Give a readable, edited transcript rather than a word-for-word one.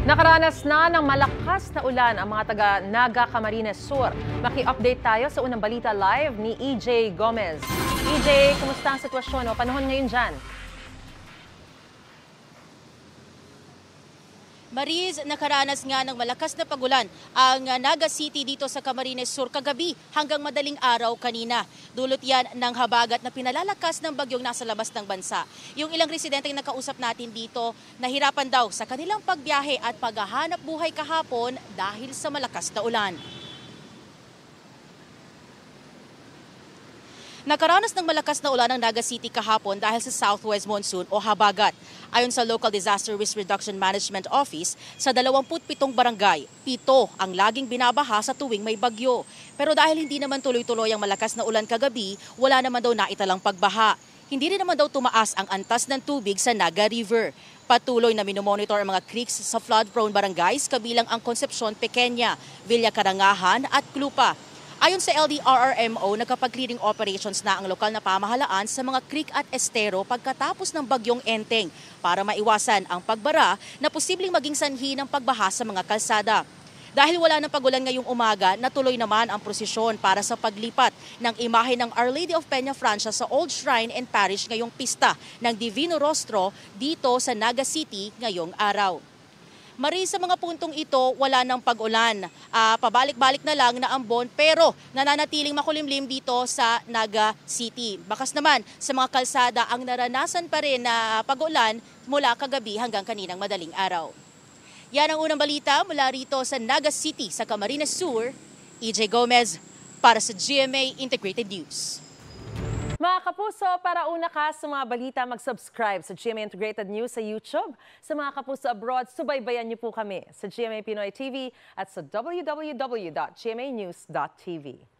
Nakaranas na ng malakas na ulan ang mga taga Naga Camarines Sur. Maki-update tayo sa unang balita live ni EJ Gomez. EJ, kumusta ang sitwasyon o panahon ngayon dyan? Mariz, nakaranas nga ng malakas na pagulan ang Naga City dito sa Camarines Sur kagabi hanggang madaling araw kanina. Dulot yan ng habagat na pinalalakas ng bagyong nasa labas ng bansa. Yung ilang residente na nakausap natin dito, nahirapan daw sa kanilang pagbiyahe at paghahanap buhay kahapon dahil sa malakas na ulan. Nakaranas ng malakas na ulan ang Naga City kahapon dahil sa southwest monsoon o habagat. Ayon sa Local Disaster Risk Reduction Management Office, sa 27 barangay, 7 ang laging binabaha sa tuwing may bagyo. Pero dahil hindi naman tuloy-tuloy ang malakas na ulan kagabi, wala naman daw naitalang pagbaha. Hindi rin naman daw tumaas ang antas ng tubig sa Naga River. Patuloy na minomonitor ang mga creeks sa flood-prone barangays kabilang ang Concepcion Pequeña, Villa Carangahan at Clupa. Ayon sa LDRRMO, nagkapag-clearing operations na ang lokal na pamahalaan sa mga creek at estero pagkatapos ng bagyong Enteng para maiwasan ang pagbara na posibleng maging sanhi ng pagbaha sa mga kalsada. Dahil wala ng pagulan ngayong umaga, natuloy naman ang prosesyon para sa paglipat ng imahe ng Our Lady of Peña Francia sa Old Shrine and Parish ngayong pista ng Divino Rostro dito sa Naga City ngayong araw. Mari, sa mga puntong ito, wala ng pag-ulan. Pabalik-balik na lang na ambon pero nananatiling makulimlim dito sa Naga City. Bakas naman sa mga kalsada ang naranasan pa rin na pag-ulan mula kagabi hanggang kaninang madaling araw. Yan ang unang balita mula rito sa Naga City sa Camarines Sur. EJ Gomez para sa GMA Integrated News. Mga kapuso, para una ka sa mga balita, mag-subscribe sa GMA Integrated News sa YouTube. Sa mga kapuso abroad, subaybayan niyo po kami sa GMA Pinoy TV at sa www.gmanews.tv.